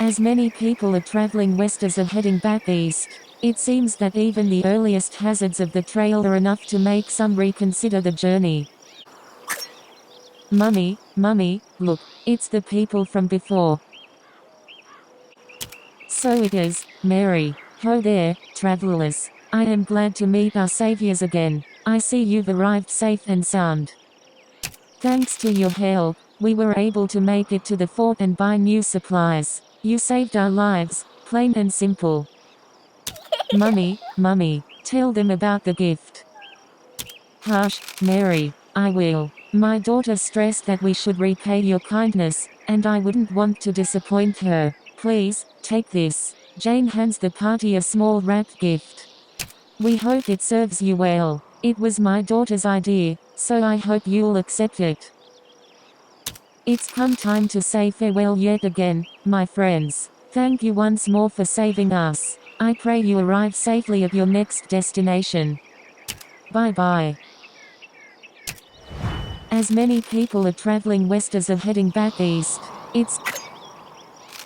As many people are traveling west as are heading back east, it seems that even the earliest hazards of the trail are enough to make some reconsider the journey. Mummy, look, it's the people from before. So it is, Mary. Ho there, travelers. I am glad to meet our saviors again. I see you've arrived safe and sound. Thanks to your help, we were able to make it to the fort and buy new supplies. You saved our lives, plain and simple. Mummy, tell them about the gift. Hush, Mary, I will. My daughter stressed that we should repay your kindness, and I wouldn't want to disappoint her. Please, take this. Jane hands the party a small wrapped gift. We hope it serves you well. It was my daughter's idea, so I hope you'll accept it. It's come time to say farewell yet again, my friends. Thank you once more for saving us. I pray you arrive safely at your next destination. Bye-bye. As many people are traveling west as are heading back east, it's...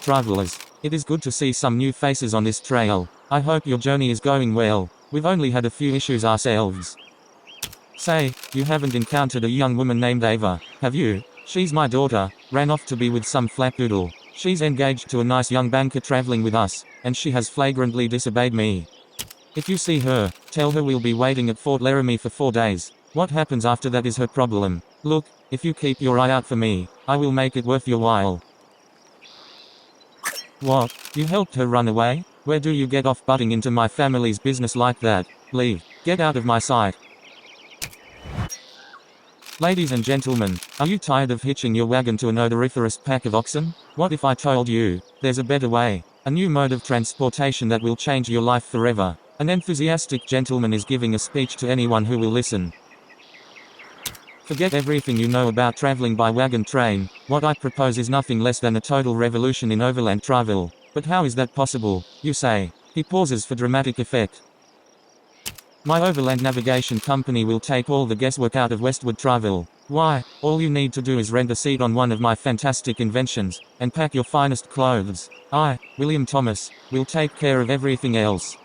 Travelers, it is good to see some new faces on this trail. I hope your journey is going well. We've only had a few issues ourselves. Say, you haven't encountered a young woman named Ava, have you? She's my daughter, ran off to be with some flapdoodle. She's engaged to a nice young banker traveling with us, and she has flagrantly disobeyed me. If you see her, tell her we'll be waiting at Fort Laramie for 4 days. What happens after that is her problem. Look, if you keep your eye out for me, I will make it worth your while. What? You helped her run away? Where do you get off butting into my family's business like that? Leave. Get out of my sight. Ladies and gentlemen, are you tired of hitching your wagon to an odoriferous pack of oxen? What if I told you, there's a better way? A new mode of transportation that will change your life forever. An enthusiastic gentleman is giving a speech to anyone who will listen. Forget everything you know about traveling by wagon train. What I propose is nothing less than a total revolution in overland travel. But how is that possible, you say? He pauses for dramatic effect. My overland navigation company will take all the guesswork out of westward travel. Why, all you need to do is rent a seat on one of my fantastic inventions, and pack your finest clothes. I, William Thomas, will take care of everything else.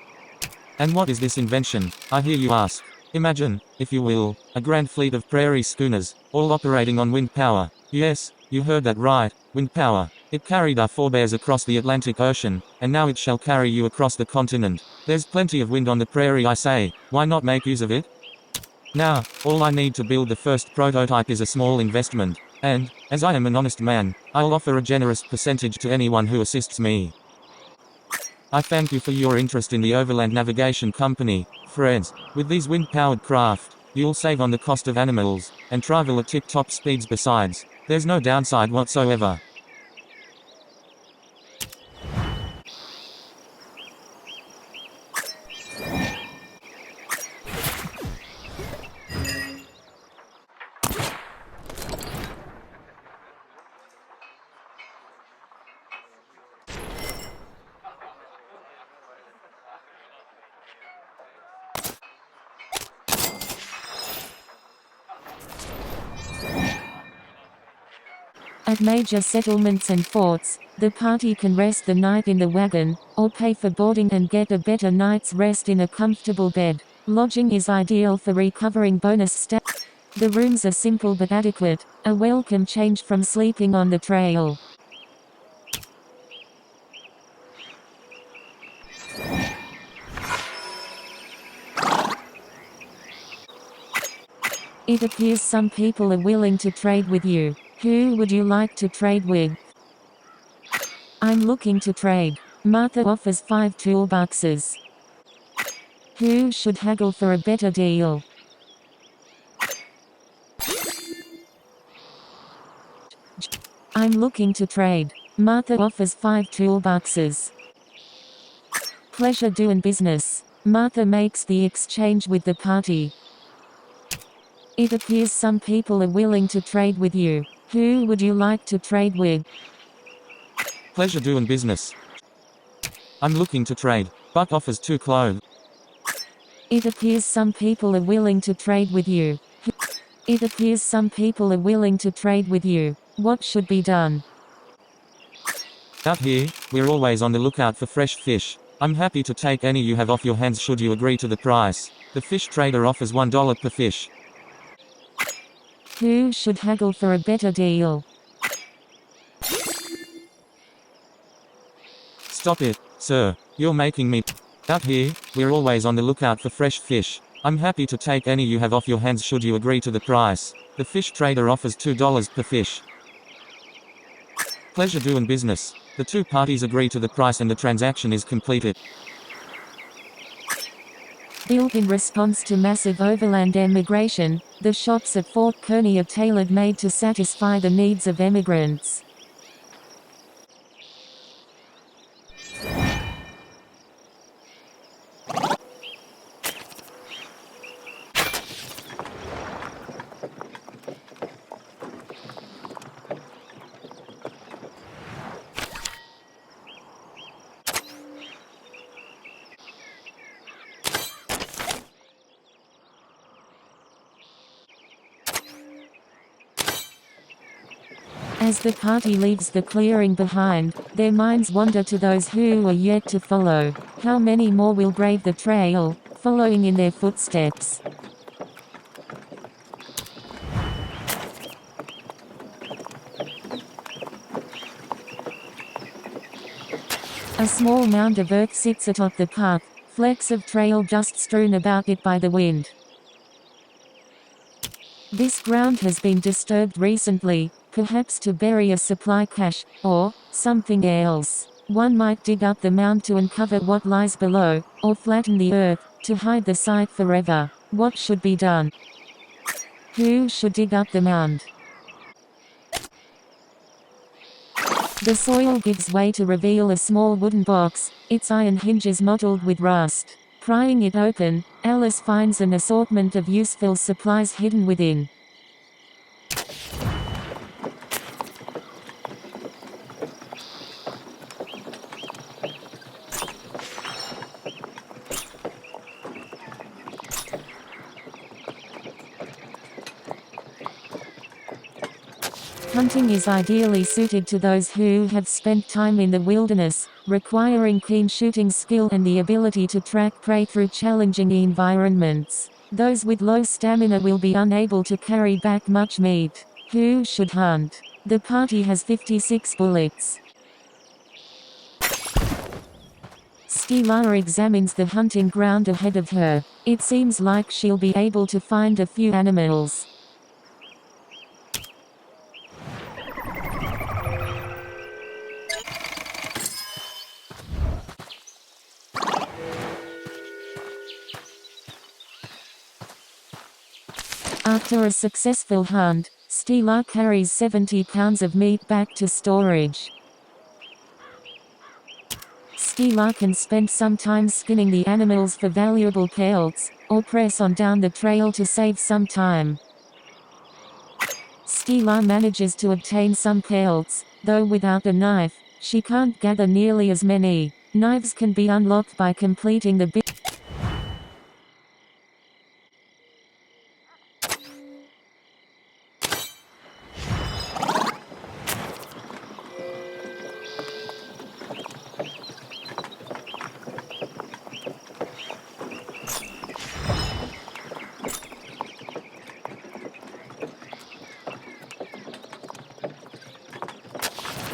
And what is this invention, I hear you ask? Imagine, if you will, a grand fleet of prairie schooners, all operating on wind power. Yes, you heard that right, wind power. It carried our forebears across the Atlantic Ocean, and now it shall carry you across the continent. There's plenty of wind on the prairie, I say, why not make use of it? Now, all I need to build the first prototype is a small investment, and, as I am an honest man, I'll offer a generous percentage to anyone who assists me. I thank you for your interest in the Overland Navigation Company, friends. With these wind-powered craft, you'll save on the cost of animals, and travel at tip-top speeds besides. There's no downside whatsoever. At major settlements and forts, the party can rest the night in the wagon, or pay for boarding and get a better night's rest in a comfortable bed. Lodging is ideal for recovering bonus stats. The rooms are simple but adequate, a welcome change from sleeping on the trail. It appears some people are willing to trade with you. Who would you like to trade with? I'm looking to trade. Martha offers 5 toolboxes. Who should haggle for a better deal? I'm looking to trade. Martha offers 5 toolboxes. Pleasure doing business. Martha makes the exchange with the party. It appears some people are willing to trade with you. Who would you like to trade with? Pleasure doing business. I'm looking to trade. Buck offers 2 clothes. It appears some people are willing to trade with you. It appears some people are willing to trade with you. What should be done? Out here, we're always on the lookout for fresh fish. I'm happy to take any you have off your hands should you agree to the price. The fish trader offers $1 per fish. Who should haggle for a better deal? Stop it, sir. You're making me. Out here, we're always on the lookout for fresh fish. I'm happy to take any you have off your hands should you agree to the price. The fish trader offers $2 per fish. Pleasure doing business. The two parties agree to the price and the transaction is completed. Built in response to massive overland emigration, the shops at Fort Kearny are tailor-made to satisfy the needs of emigrants. As the party leaves the clearing behind, their minds wander to those who are yet to follow. How many more will brave the trail, following in their footsteps? A small mound of earth sits atop the path, flecks of trail dust strewn about it by the wind. This ground has been disturbed recently, perhaps to bury a supply cache, or something else. One might dig up the mound to uncover what lies below, or flatten the earth, to hide the site forever. What should be done? Who should dig up the mound? The soil gives way to reveal a small wooden box, its iron hinges mottled with rust. Prying it open, Alice finds an assortment of useful supplies hidden within. Hunting is ideally suited to those who have spent time in the wilderness, requiring keen shooting skill and the ability to track prey through challenging environments. Those with low stamina will be unable to carry back much meat. Who should hunt? The party has 56 bullets. Stella examines the hunting ground ahead of her. It seems like she'll be able to find a few animals. After a successful hunt, Stella carries 70 pounds of meat back to storage. Stella can spend some time skinning the animals for valuable pelts, or press on down the trail to save some time. Stella manages to obtain some pelts, though without a knife, she can't gather nearly as many. Knives can be unlocked by completing the bit.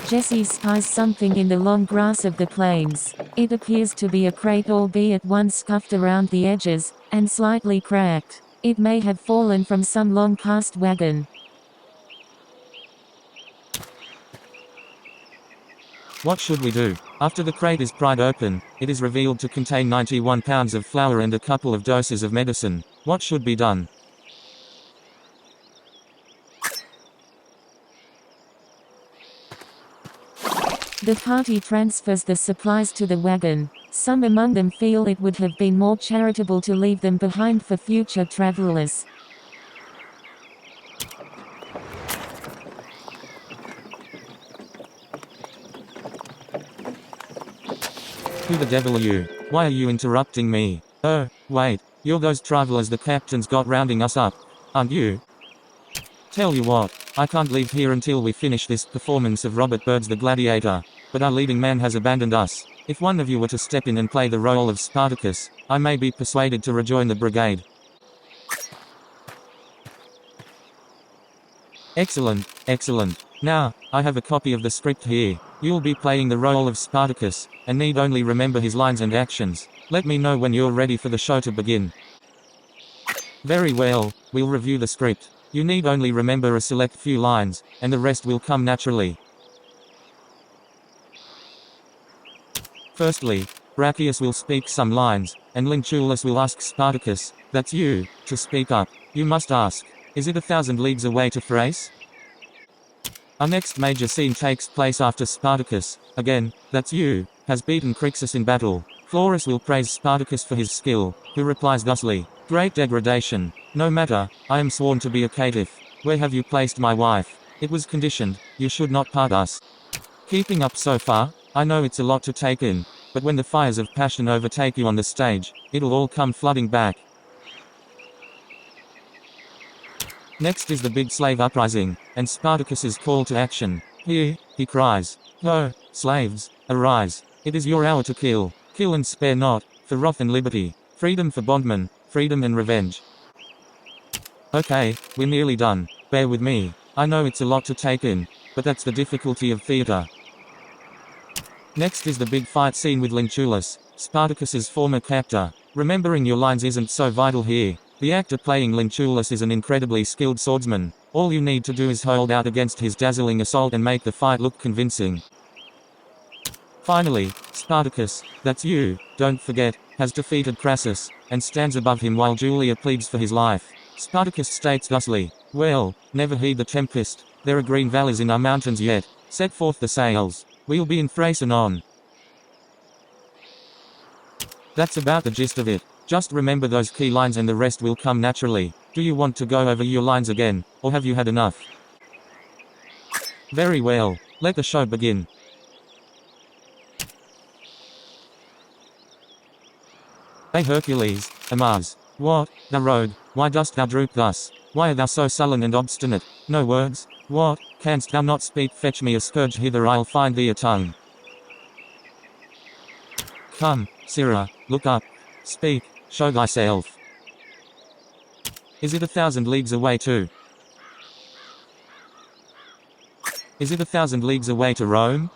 Jessie spies something in the long grass of the plains. It appears to be a crate, albeit one scuffed around the edges, and slightly cracked. It may have fallen from some long-past wagon. What should we do? After the crate is pried open, it is revealed to contain 91 pounds of flour and a couple of doses of medicine. What should be done? The party transfers the supplies to the wagon. Some among them feel it would have been more charitable to leave them behind for future travelers. Who the devil are you? Why are you interrupting me? Oh, wait, you're those travelers the captain's got rounding us up, aren't you? Tell you what, I can't leave here until we finish this performance of Robert Byrd's The Gladiator, but our leading man has abandoned us. If one of you were to step in and play the role of Spartacus, I may be persuaded to rejoin the brigade. Excellent, excellent. Now, I have a copy of the script here. You'll be playing the role of Spartacus, and need only remember his lines and actions. Let me know when you're ready for the show to begin. Very well, we'll review the script. You need only remember a select few lines, and the rest will come naturally. Firstly, Brachtius will speak some lines, and Lentulus will ask Spartacus, that's you, to speak up. You must ask, is it 1,000 leagues away to Thrace? Our next major scene takes place after Spartacus, again, that's you, has beaten Crixus in battle. Florus will praise Spartacus for his skill, who replies thusly, great degradation. No matter, I am sworn to be a caitiff. Where have you placed my wife? It was conditioned, you should not part us. Keeping up so far? I know it's a lot to take in, but when the fires of passion overtake you on the stage, it'll all come flooding back. Next is the big slave uprising, and Spartacus's call to action. Here, he cries, ho, slaves, arise. It is your hour to kill. Kill and spare not, for wrath and liberty. Freedom for bondmen, freedom and revenge. Okay, we're nearly done. Bear with me. I know it's a lot to take in, but that's the difficulty of theater. Next is the big fight scene with Lentulus, Spartacus's former captor. Remembering your lines isn't so vital here. The actor playing Lentulus is an incredibly skilled swordsman. All you need to do is hold out against his dazzling assault and make the fight look convincing. Finally, Spartacus, that's you, don't forget, has defeated Crassus, and stands above him while Julia pleads for his life. Spartacus states thusly, well, never heed the tempest, there are green valleys in our mountains yet, set forth the sails. We'll be in Thrace anon. That's about the gist of it. Just remember those key lines and the rest will come naturally. Do you want to go over your lines again, or have you had enough? Very well, let the show begin. Hey Hercules, a Mars. What, the road, why dost thou droop thus? Why art thou so sullen and obstinate? No words? What, canst thou not speak? Fetch me a scourge hither, I'll find thee a tongue. Come, sirrah, look up. Speak, show thyself. Is it 1,000 leagues away to? Is it 1,000 leagues away to Rome?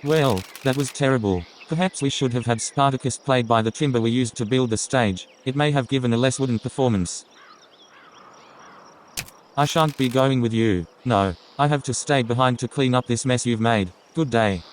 Well, that was terrible. Perhaps we should have had Spartacus played by the timber we used to build the stage. It may have given a less wooden performance. I shan't be going with you. No, I have to stay behind to clean up this mess you've made. Good day.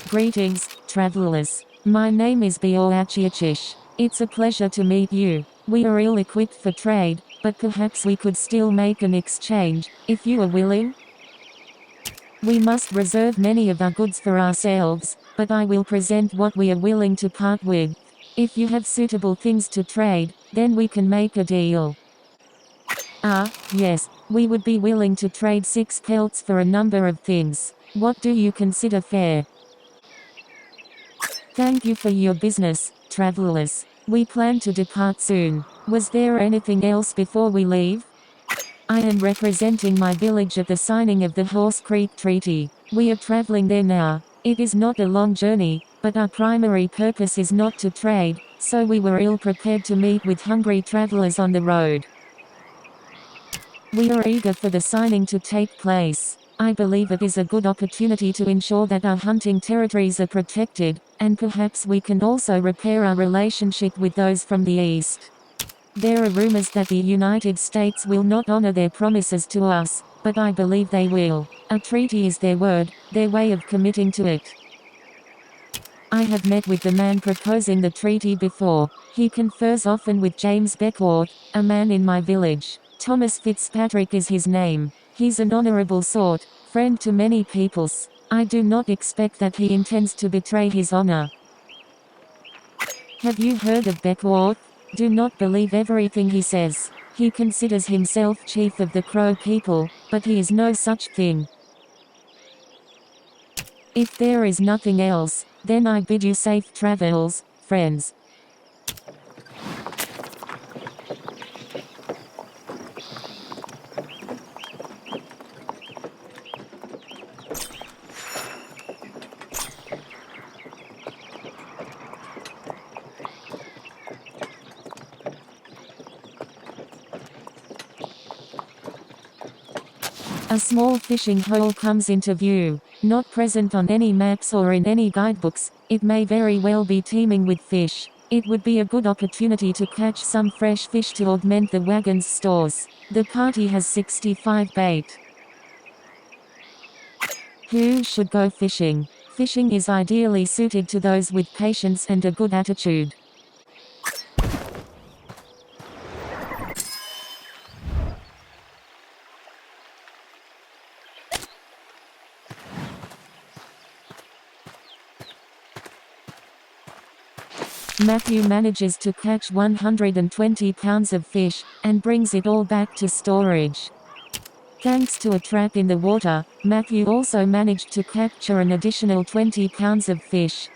Greetings, travelers. My name is Beorachich. It's a pleasure to meet you. We are ill-equipped for trade, but perhaps we could still make an exchange, if you are willing. We must reserve many of our goods for ourselves, but I will present what we are willing to part with. If you have suitable things to trade, then we can make a deal. Ah, yes, we would be willing to trade 6 pelts for a number of things. What do you consider fair? Thank you for your business, travelers. We plan to depart soon. Was there anything else before we leave? I am representing my village at the signing of the Horse Creek Treaty. We are traveling there now. It is not a long journey, but our primary purpose is not to trade, so we were ill-prepared to meet with hungry travelers on the road. We are eager for the signing to take place. I believe it is a good opportunity to ensure that our hunting territories are protected, and perhaps we can also repair our relationship with those from the east. There are rumors that the United States will not honor their promises to us, but I believe they will. A treaty is their word, their way of committing to it. I have met with the man proposing the treaty before. He confers often with James Beckworth, a man in my village. Thomas Fitzpatrick is his name. He's an honorable sort, friend to many peoples. I do not expect that he intends to betray his honor. Have you heard of Beckworth? Do not believe everything he says. He considers himself chief of the Crow people, but he is no such thing. If there is nothing else, then I bid you safe travels, friends. A small fishing hole comes into view. Not present on any maps or in any guidebooks, it may very well be teeming with fish. It would be a good opportunity to catch some fresh fish to augment the wagon's stores. The party has 65 bait. Who should go fishing? Fishing is ideally suited to those with patience and a good attitude. Matthew manages to catch 120 pounds of fish, and brings it all back to storage. Thanks to a trap in the water, Matthew also managed to capture an additional 20 pounds of fish.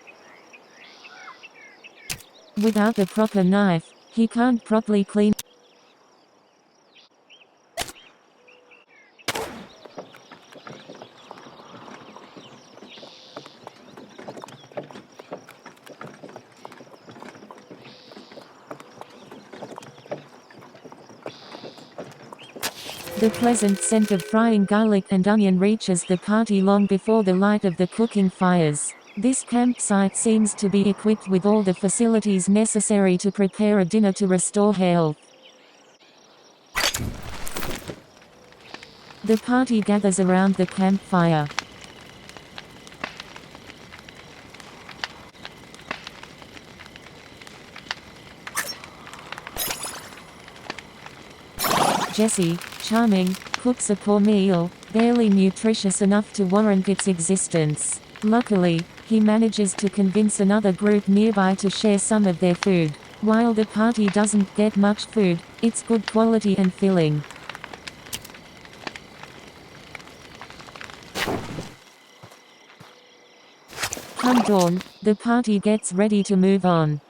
Without a proper knife, he can't properly clean. The pleasant scent of frying garlic and onion reaches the party long before the light of the cooking fires. This campsite seems to be equipped with all the facilities necessary to prepare a dinner to restore health. The party gathers around the campfire. Jesse, charming, cooks a poor meal, barely nutritious enough to warrant its existence. Luckily, he manages to convince another group nearby to share some of their food. While the party doesn't get much food, it's good quality and filling. Come dawn, the party gets ready to move on.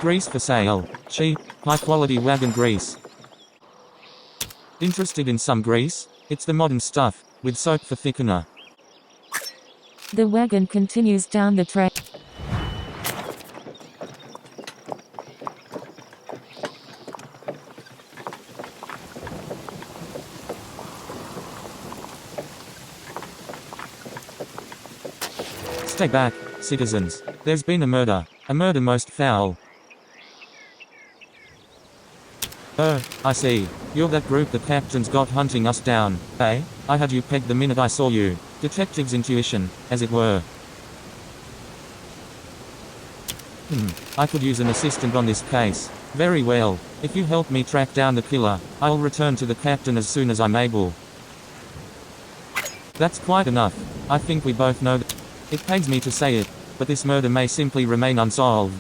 Grease for sale. Cheap, high-quality wagon grease. Interested in some grease? It's the modern stuff, with soap for thickener. The wagon continues down the track. Stay back, citizens. There's been a murder most foul. Oh, I see. You're that group the captain's got hunting us down, eh? I had you pegged the minute I saw you. Detective's intuition, as it were. I could use an assistant on this case. Very well. If you help me track down the killer, I'll return to the captain as soon as I'm able. That's quite enough. I think we both know that. It pains me to say it, but this murder may simply remain unsolved.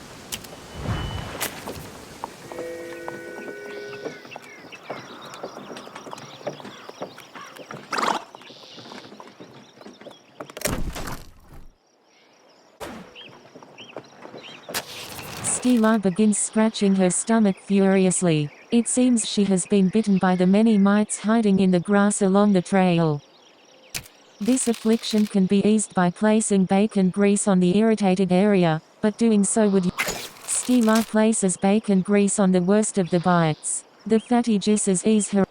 Stila begins scratching her stomach furiously. It seems she has been bitten by the many mites hiding in the grass along the trail. This affliction can be eased by placing bacon grease on the irritated area, but doing so would... Stila places bacon grease on the worst of the bites. The fatty juices ease her...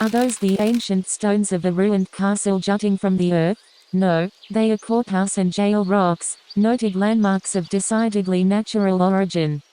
Are those the ancient stones of a ruined castle jutting from the earth? No, they are courthouse and jail rocks, noted landmarks of decidedly natural origin.